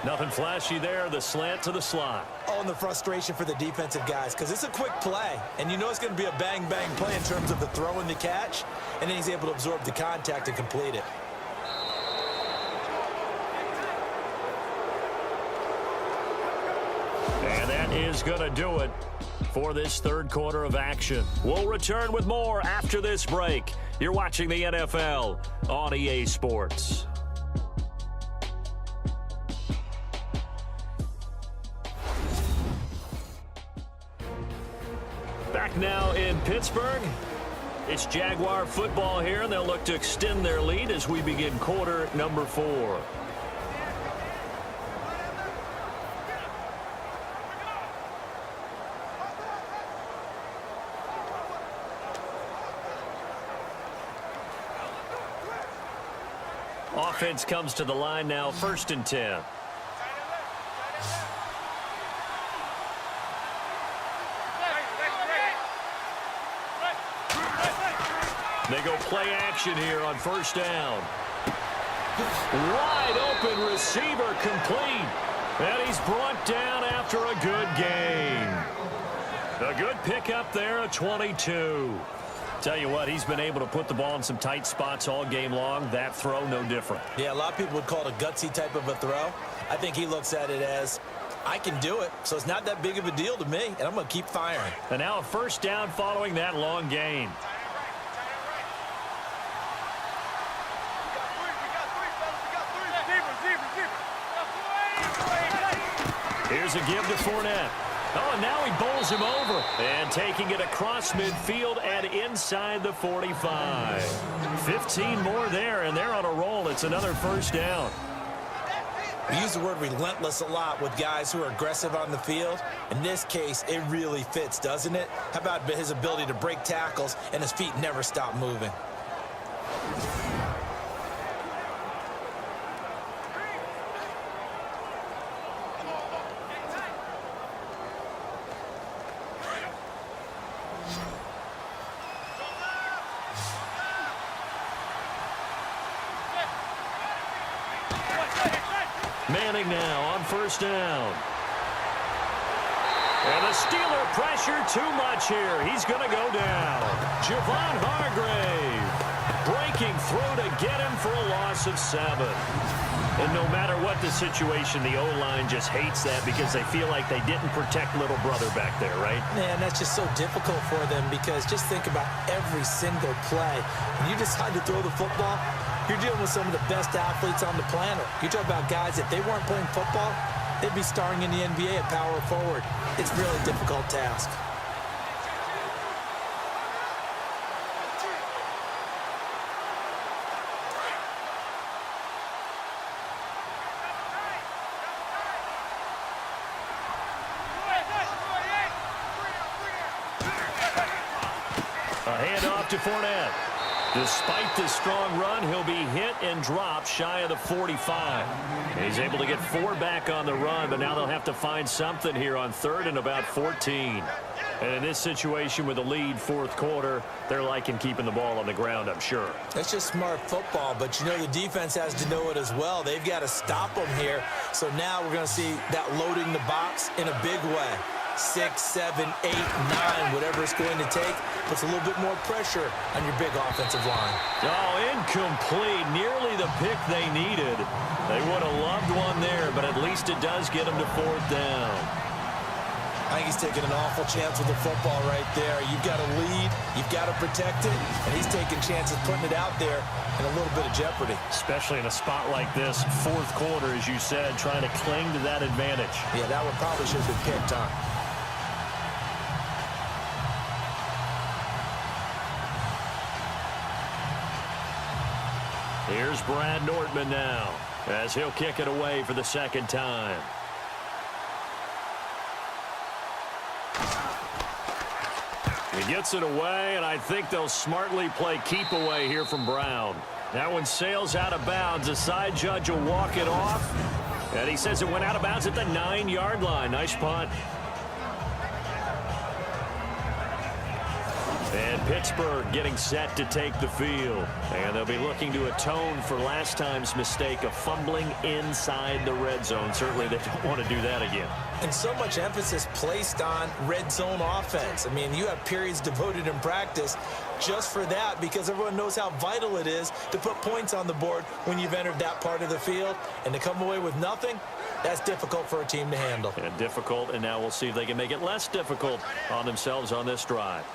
Nothing flashy there. The slant to the slot. Oh, and the frustration for the defensive guys, because it's a quick play, and you know it's going to be a bang-bang play in terms of the throw and the catch, and then he's able to absorb the contact and complete it. And that is going to do it for this third quarter of action. We'll return with more after this break. You're watching the NFL on EA Sports. Back now in Pittsburgh. It's Jaguar football here, and they'll look to extend their lead as we begin quarter number 4. Offense comes to the line now, 1st and 10. They go play action here on 1st down. Wide open receiver complete. And he's brought down after a good gain. A good pickup there at 22. Tell you what, he's been able to put the ball in some tight spots all game long. That throw, no different. Yeah, a lot of people would call it a gutsy type of a throw. I think he looks at it as, I can do it, so it's not that big of a deal to me, and I'm going to keep firing. And now a first down following that long gain. Here's a give to Fournette. Oh, and now he bowls him over. And taking it across midfield and inside the 45. 15 more there, and they're on a roll. It's another first down. We use the word relentless a lot with guys who are aggressive on the field. In this case, it really fits, doesn't it? How about his ability to break tackles and his feet never stop moving? Manning now on 1st down. And the Steeler pressure too much here. He's going to go down. Javon Hargrave breaking through to get him for a loss of 7. And no matter what the situation, the O-line just hates that because they feel like they didn't protect little brother back there, right? Man, that's just so difficult for them because just think about every single play. When you decide to throw the football, you're dealing with some of the best athletes on the planet. You talk about guys, if they weren't playing football, they'd be starring in the NBA at power forward. It's a really difficult task. A handoff to Fournette. Despite the strong run, he'll be hit and dropped shy of the 45. He's able to get 4 back on the run, but now they'll have to find something here on 3rd and about 14. And in this situation with a lead 4th quarter, they're liking keeping the ball on the ground, I'm sure. That's just smart football, but you know the defense has to know it as well. They've got to stop them here. So now we're going to see that loading the box in a big way. 6, 7, 8, 9, whatever it's going to take, puts a little bit more pressure on your big offensive line. Oh, incomplete. Nearly the pick they needed. They would have loved one there, but at least it does get them to 4th down. I think he's taking an awful chance with the football right there. You've got to lead, you've got to protect it, and he's taking chances putting it out there in a little bit of jeopardy. Especially in a spot like this, fourth quarter, as you said, trying to cling to that advantage. Yeah, that one probably should have been picked, huh? Here's Brad Nortman now, as he'll kick it away for the second time. He gets it away, and I think they'll smartly play keep away here from Brown. That one sails out of bounds. The side judge will walk it off, and he says it went out of bounds at the 9-yard line. Nice punt. And Pittsburgh getting set to take the field. And they'll be looking to atone for last time's mistake of fumbling inside the red zone. Certainly they don't want to do that again. And so much emphasis placed on red zone offense. I mean, you have periods devoted in practice just for that because everyone knows how vital it is to put points on the board when you've entered that part of the field. And to come away with nothing, that's difficult for a team to handle. And difficult, and now we'll see if they can make it less difficult on themselves on this drive.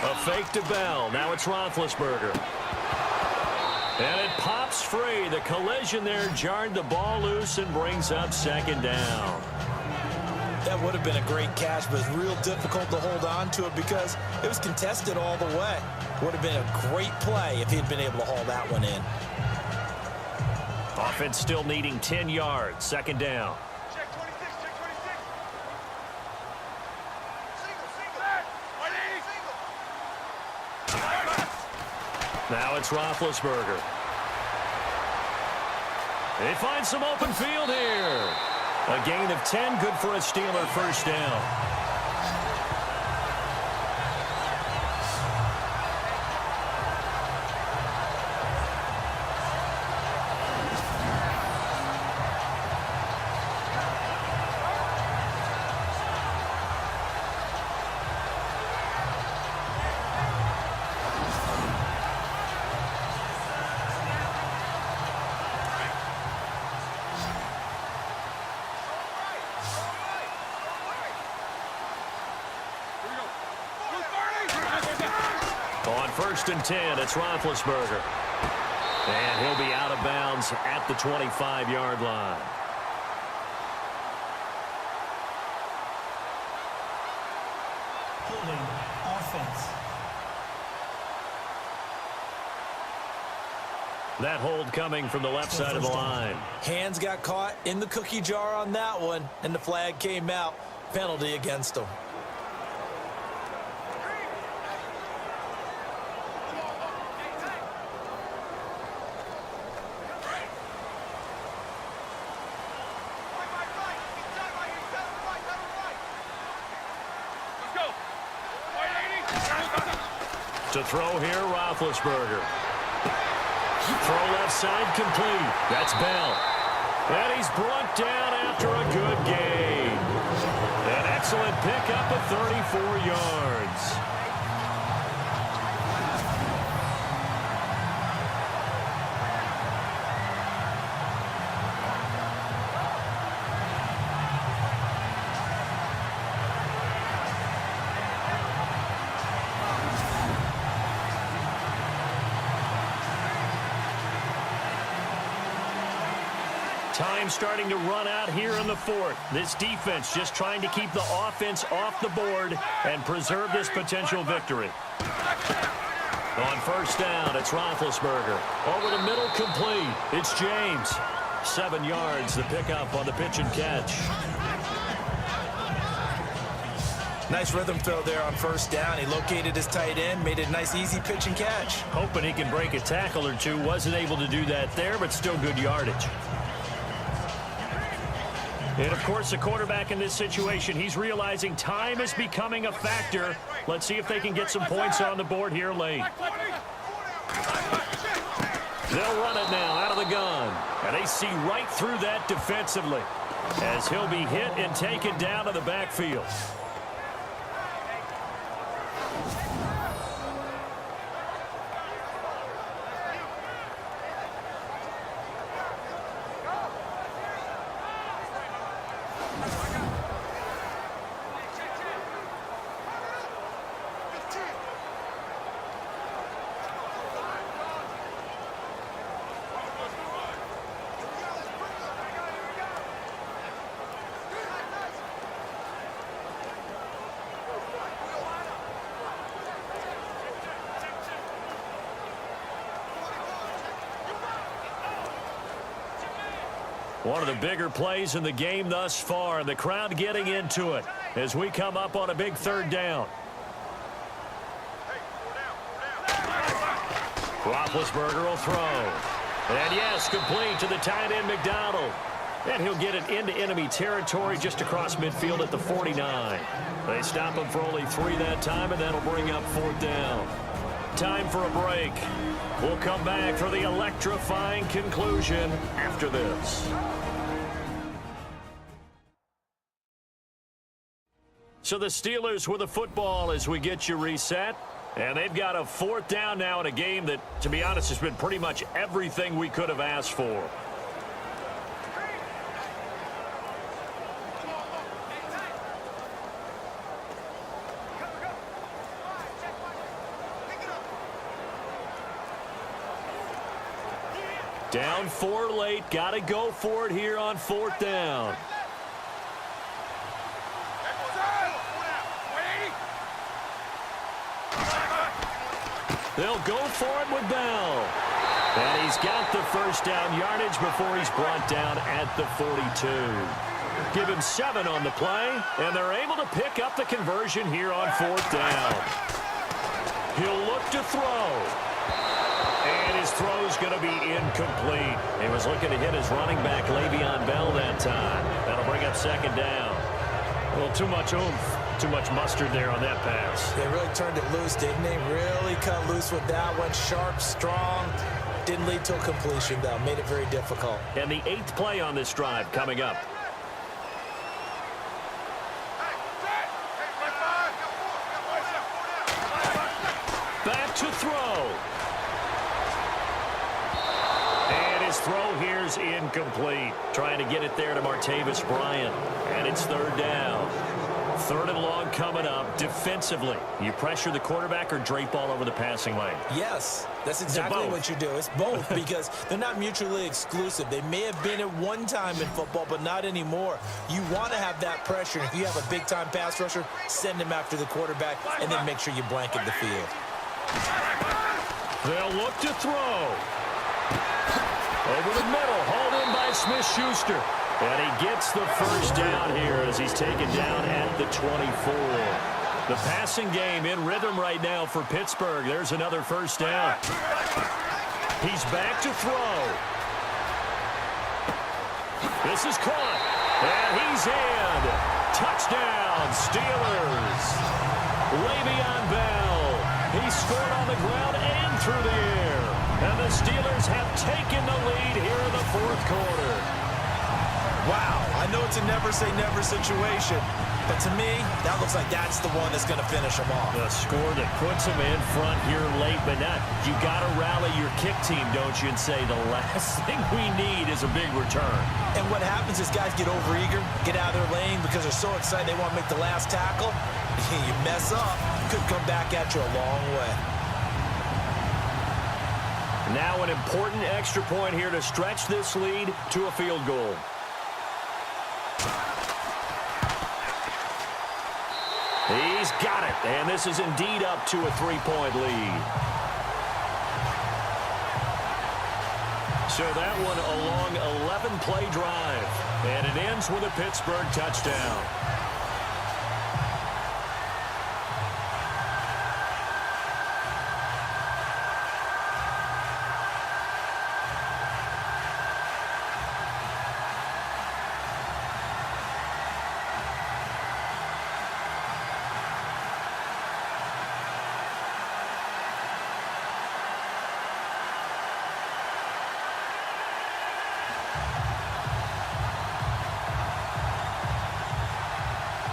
A fake to Bell. Now it's Roethlisberger. And it pops free. The collision there jarred the ball loose and brings up second down. That would have been a great catch, but it's real difficult to hold on to it because it was contested all the way. Would have been a great play if he'd been able to haul that one in. Offense still needing 10 yards. Second down. Check 26, check 26. Single, single. 180. Now it's Roethlisberger. They find some open field here. A gain of 10, good for a Steeler first down. On 1st and 10, it's Roethlisberger. And he'll be out of bounds at the 25-yard line. Holding offense. That hold coming from the left side of the line. Hands got caught in the cookie jar on that one, and the flag came out. Penalty against him. To throw here, Roethlisberger. Throw left side complete. That's Bell. And he's brought down after a good gain. An excellent pickup of 34 yards. Time starting to run out here in the fourth. This defense just trying to keep the offense off the board and preserve this potential victory. On 1st down, it's Roethlisberger. Over the middle, complete. It's James. 7 yards, the pickup on the pitch and catch. Nice rhythm throw there on 1st down. He located his tight end, made it a nice, easy pitch and catch. Hoping he can break a tackle or two. Wasn't able to do that there, but still good yardage. And, of course, the quarterback in this situation, he's realizing time is becoming a factor. Let's see if they can get some points on the board here late. They'll run it now out of the gun. And they see right through that defensively as he'll be hit and taken down to the backfield. One of the bigger plays in the game thus far, and the crowd getting into it as we come up on a big third down. Roethlisberger will throw. And yes, complete to the tight end McDonald. And he'll get it into enemy territory just across midfield at the 49. They stop him for only 3 that time, and that'll bring up 4th down. Time for a break. We'll come back for the electrifying conclusion after this. So the Steelers with the football as we get you reset. And they've got a 4th down now in a game that, to be honest, has been pretty much everything we could have asked for. Down 4 late. Got to go for it here on 4th down. They'll go for it with Bell. And he's got the first down yardage before he's brought down at the 42. Give him 7 on the play, and they're able to pick up the conversion here on 4th down. He'll look to throw. And his throw's going to be incomplete. He was looking to hit his running back, Le'Veon Bell, that time. That'll bring up 2nd down. A little too much oomph. Too much mustard there on that pass. They really turned it loose, didn't they? Really cut loose with that one. Sharp, strong. Didn't lead to a completion, though. Made it very difficult. And the 8th play on this drive coming up. Back to throw. And his throw here's incomplete. Trying to get it there to Martavis Bryant. And it's 3rd down. 3rd and long coming up. Defensively, you pressure the quarterback or drape all over the passing lane? Yes, that's exactly what you do. It's both because they're not mutually exclusive. They may have been at one time in football, but not anymore. You want to have that pressure. If you have a big-time pass rusher, send him after the quarterback, and then make sure you blanket the field. They'll look to throw. Over the middle, hauled in by Smith-Schuster. And he gets the first down here as he's taken down at the 24. The passing game in rhythm right now for Pittsburgh. There's another first down. He's back to throw. This is caught. And he's in. Touchdown, Steelers. Le'Veon Bell. He scored on the ground and through the air. And the Steelers have taken the lead here in the 4th quarter. Wow, I know it's a never-say-never situation, but to me, that looks like that's the one that's going to finish them off. The score that puts them in front here late, but not. You got to rally your kick team, don't you, and say the last thing we need is a big return. And what happens is guys get overeager, get out of their lane because they're so excited they want to make the last tackle. You mess up, could come back at you a long way. Now an important extra point here to stretch this lead to a field goal. He's got it, and this is indeed up to a 3-point lead. So that one a long 11-play drive, and it ends with a Pittsburgh touchdown.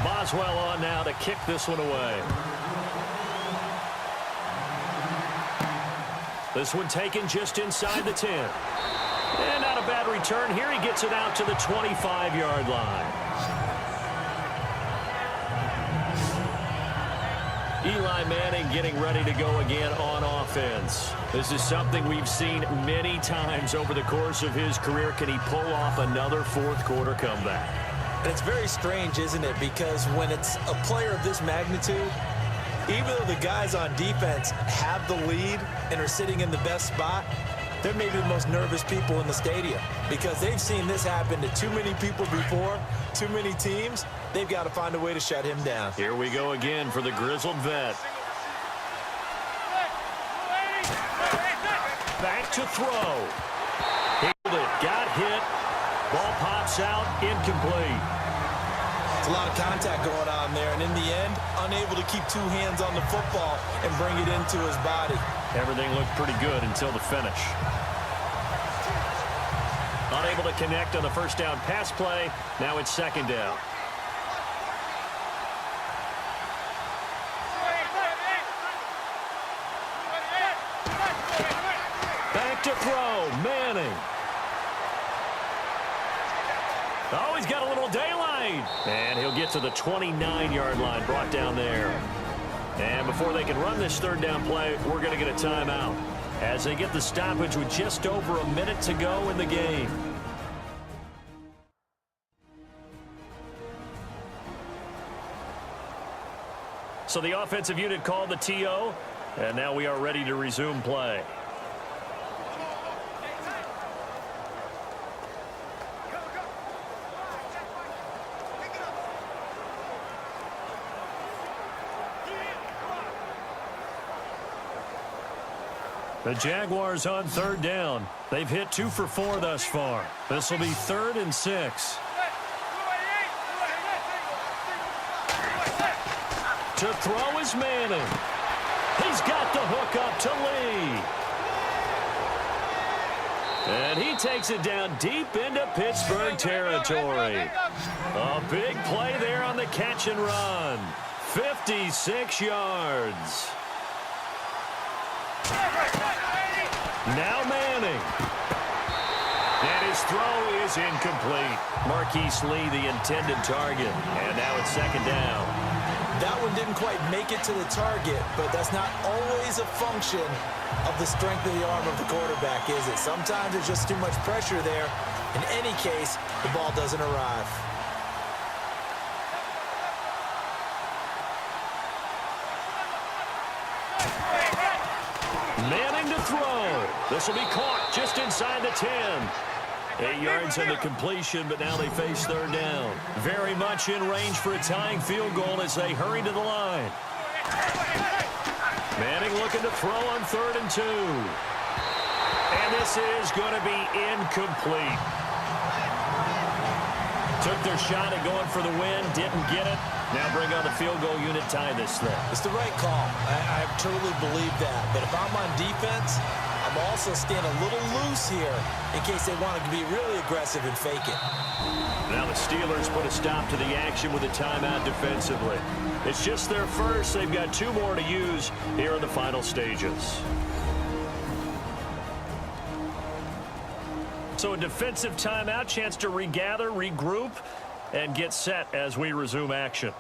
Boswell on now to kick this one away. This one taken just inside the 10. And not a bad return here. He gets it out to the 25-yard line. Eli Manning getting ready to go again on offense. This is something we've seen many times over the course of his career. Can he pull off another 4th quarter comeback? And it's very strange, isn't it? Because when it's a player of this magnitude, even though the guys on defense have the lead and are sitting in the best spot, they're maybe the most nervous people in the stadium because they've seen this happen to too many people before, too many teams. They've got to find a way to shut him down. Here we go again for the grizzled vet. Back to throw. Hit it, got hit. Ball pops out, incomplete. It's a lot of contact going on there, and in the end, unable to keep two hands on the football and bring it into his body. Everything looked pretty good until the finish. Unable to connect on the first down pass play. Now it's second down. Back to throw, Manning. Oh, he's got a little daylight. And he'll get to the 29-yard line, brought down there. And before they can run this third down play, we're going to get a timeout as they get the stoppage with just over a minute to go in the game. So the offensive unit called the TO, and now we are ready to resume play. The Jaguars on third down. They've hit 2 for 4 thus far. This will be 3rd and 6. To throw is Manning. He's got the hook up to Lee. And he takes it down deep into Pittsburgh territory. A big play there on the catch and run. 56 yards. Now Manning. And his throw is incomplete. Marquise Lee, the intended target. And now it's second down. That one didn't quite make it to the target, but that's not always a function of the strength of the arm of the quarterback, is it? Sometimes there's just too much pressure there. In any case, the ball doesn't arrive. Manning to throw. This will be caught just inside the 10. 8 yards on the completion, but now they face third down. Very much in range for a tying field goal as they hurry to the line. Manning looking to throw on 3rd and 2. And this is going to be incomplete. Took their shot at going for the win, didn't get it. Now bring on the field goal unit, tie this thing. It's the right call. I totally believe that. But if I'm on defense, I'm also staying a little loose here in case they want to be really aggressive and fake it. Now the Steelers put a stop to the action with a timeout defensively. It's just their first. They've got 2 more to use here in the final stages. So a defensive timeout, chance to regather, regroup, and get set as we resume action.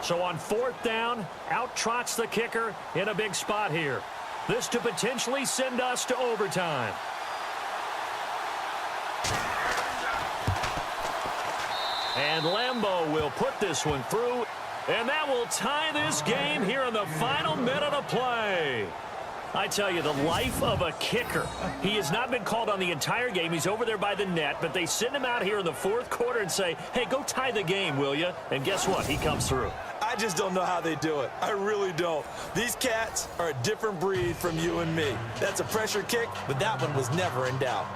So on 4th down, out trots the kicker in a big spot here. This to potentially send us to overtime. And Lambeau will put this one through, and that will tie this game here in the final minute of play. I tell you, the life of a kicker. He has not been called on the entire game. He's over there by the net, but they send him out here in the 4th quarter and say, hey, go tie the game, will you? And guess what? He comes through. I just don't know how they do it. I really don't. These cats are a different breed from you and me. That's a pressure kick, but that one was never in doubt.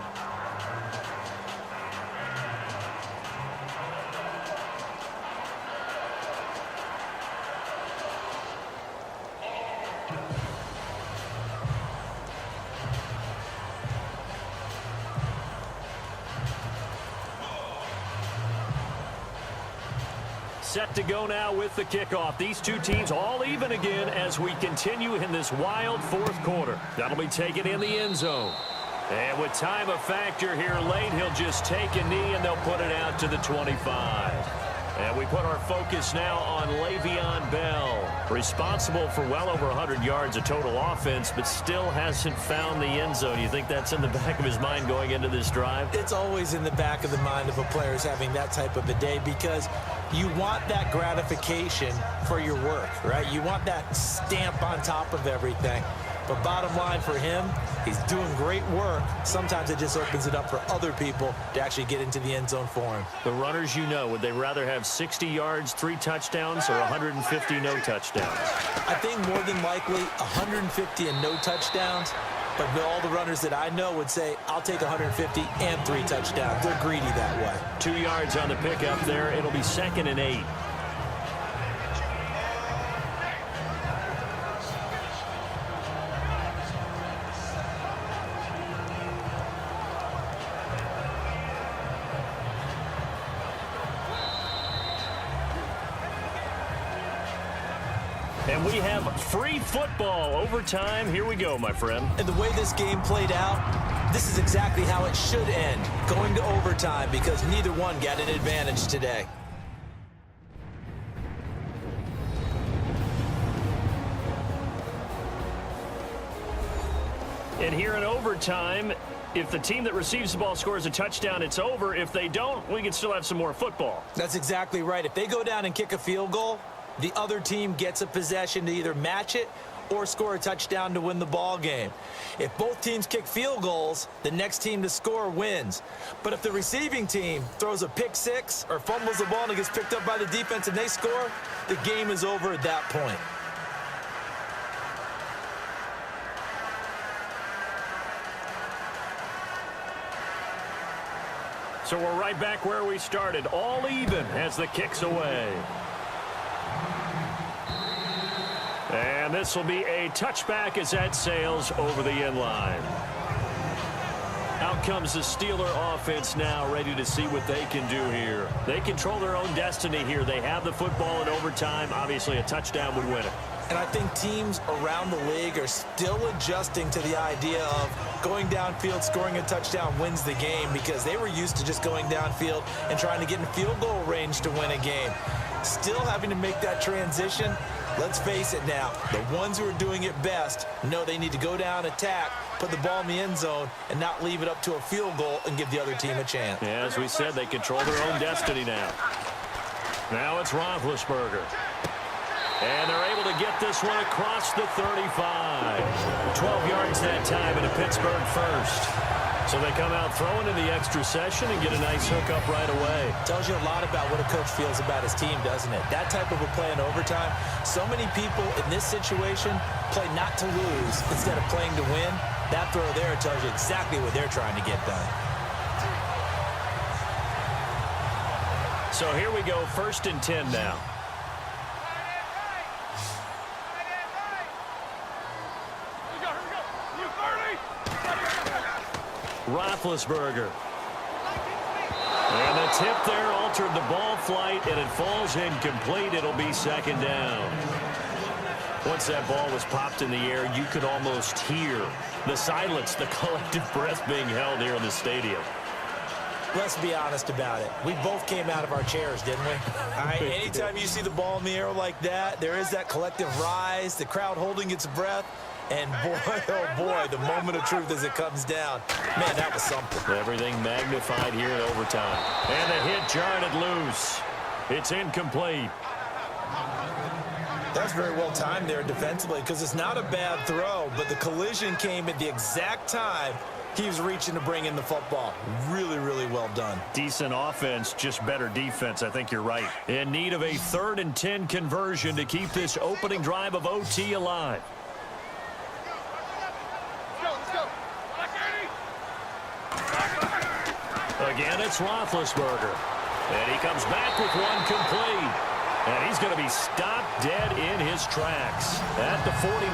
Set to go now with the kickoff. These two teams all even again as we continue in this wild 4th quarter. That'll be taken in the end zone. And with time a factor here late, he'll just take a knee and they'll put it out to the 25. And we put our focus now on Le'Veon Bell, responsible for well over 100 yards of total offense, but still hasn't found the end zone. You think that's in the back of his mind going into this drive? It's always in the back of the mind of a player who's having that type of a day, because you want that gratification for your work, right? You want that stamp on top of everything. But bottom line for him, he's doing great work. Sometimes it just opens it up for other people to actually get into the end zone for him. The runners, you know, would they rather have 60 yards, 3 touchdowns, or 150 no touchdowns? I think more than likely 150 and no touchdowns. But all the runners that I know would say, I'll take 150 and 3 touchdowns. They're greedy that way. 2 yards on the pickup there. It'll be 2nd and 8. And we have free football overtime. Here we go, my friend. And the way this game played out, this is exactly how it should end, going to overtime, because neither one got an advantage today. And here in overtime, if the team that receives the ball scores a touchdown, it's over. If they don't, we can still have some more football. That's exactly right. If they go down and kick a field goal, the other team gets a possession to either match it or score a touchdown to win the ball game. If both teams kick field goals, the next team to score wins. But if the receiving team throws a pick six or fumbles the ball and it gets picked up by the defense and they score, the game is over at that point. So we're right back where we started, all even as the kick's away. And this will be a touchback as that sails over the end line. Out comes the Steeler offense now, ready to see what they can do here. They control their own destiny here. They have the football in overtime. Obviously, a touchdown would win it. And I think teams around the league are still adjusting to the idea of going downfield, scoring a touchdown wins the game, because they were used to just going downfield and trying to get in field goal range to win a game. Still having to make that transition. Let's face it now, the ones who are doing it best know they need to go down, attack, put the ball in the end zone, and not leave it up to a field goal and give the other team a chance. Yeah, as we said, they control their own destiny now. Now it's Roethlisberger. And they're able to get this one across the 35. 12 yards that time and a Pittsburgh first. So they come out throwing in the extra session and get a nice hook up right away. Tells you a lot about what a coach feels about his team, doesn't it? That type of a play in overtime, so many people in this situation play not to lose instead of playing to win. That throw there tells you exactly what they're trying to get done. So here we go, 1st and 10 now. Roethlisberger. And the tip there altered the ball flight, and it falls incomplete. It'll be 2nd down. Once that ball was popped in the air, you could almost hear the silence, the collective breath being held here in the stadium. Let's be honest about it. We both came out of our chairs, didn't we? All right, anytime you see the ball in the air like that, there is that collective rise, the crowd holding its breath. And boy, oh boy, the moment of truth as it comes down. Man, that was something. Everything magnified here in overtime. And the hit jarred it loose. It's incomplete. That's very well timed there defensively, because it's not a bad throw, but the collision came at the exact time he was reaching to bring in the football. Really, really well done. Decent offense, just better defense. I think you're right. In need of a 3rd and 10 conversion to keep this opening drive of OT alive. Again, it's Roethlisberger. And he comes back with one complete. And he's going to be stopped dead in his tracks at the 49.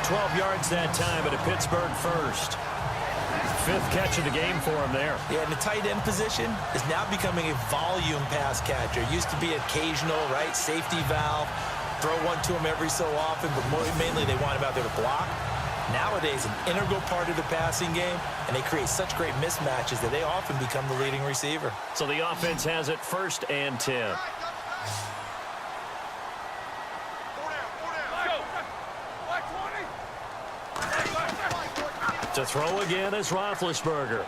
12 yards that time at a Pittsburgh first. 5th catch of the game for him there. Yeah, and the tight end position is now becoming a volume pass catcher. Used to be occasional, right, safety valve. Throw one to him every so often, but mainly they want him out there to block. Nowadays, an integral part of the passing game, and they create such great mismatches that they often become the leading receiver. So the offense has it 1st and 10. To throw again is Roethlisberger.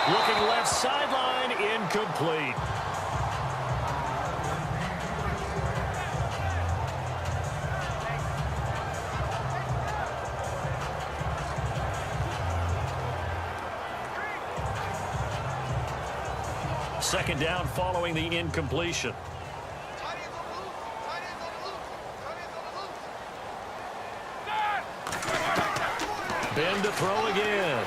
Looking left sideline, incomplete. Second down following the incompletion. Ben to throw again.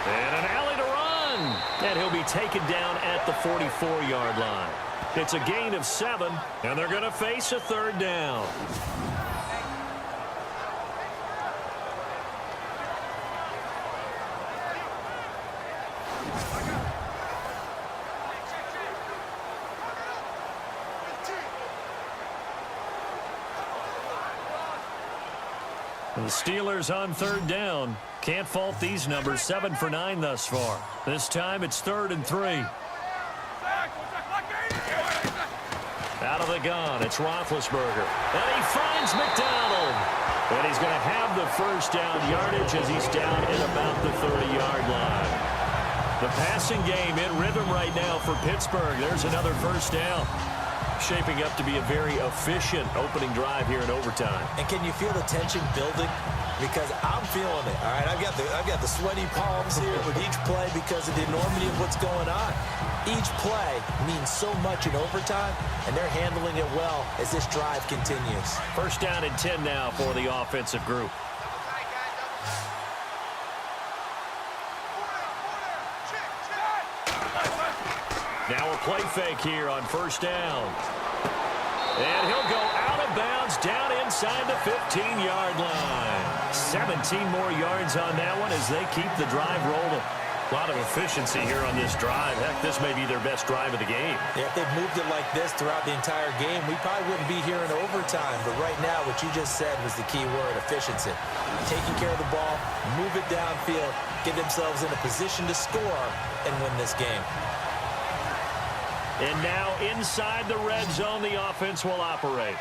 And an alley to run. And he'll be taken down at the 44-yard line. It's a gain of 7, and they're going to face a 3rd down. The Steelers on 3rd down. Can't fault these numbers. 7 for 9 thus far. This time it's 3rd and 3. Out of the gun, it's Roethlisberger. And he finds McDonald. And he's going to have the 1st down yardage as he's down at about the 30-yard line. The passing game in rhythm right now for Pittsburgh. There's another 1st down. Shaping up to be a very efficient opening drive here in overtime. And can you feel the tension building? Because I'm feeling it. All right, I've got the sweaty palms here with each play because of the enormity of what's going on. Each play means so much in overtime, and they're handling it well as this drive continues. 1st down and 10 now for the offensive group. Now a play fake here on 1st down. And he'll go out of bounds down inside the 15-yard line. 17 more yards on that one as they keep the drive rolling. A lot of efficiency here on this drive. Heck, this may be their best drive of the game. Yeah, if they've moved it like this throughout the entire game, we probably wouldn't be here in overtime. But right now, what you just said was the key word, efficiency. Taking care of the ball, move it downfield, get themselves in a position to score, and win this game. And now inside the red zone, the offense will operate.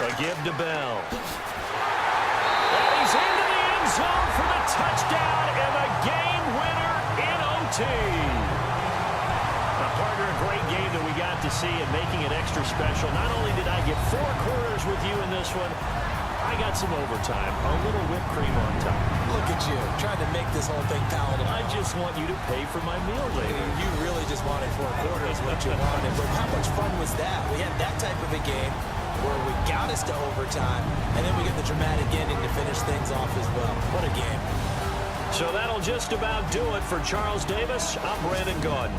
A give to Bell. And he's into the end zone for the touchdown and the game winner in OT. Now, partner, a great game that we got to see and making it extra special. Not only did I get 4 quarters with you in this one, I got some overtime, a little whipped cream on top. Look at you, trying to make this whole thing palatable. I just want you to pay for my meal later. You really just wanted 4 quarters, what you wanted. But how much fun was that? We had that type of a game where we got us to overtime, and then we get the dramatic ending to finish things off as well. What a game. So that'll just about do it for Charles Davis. I'm Brandon Gaudin.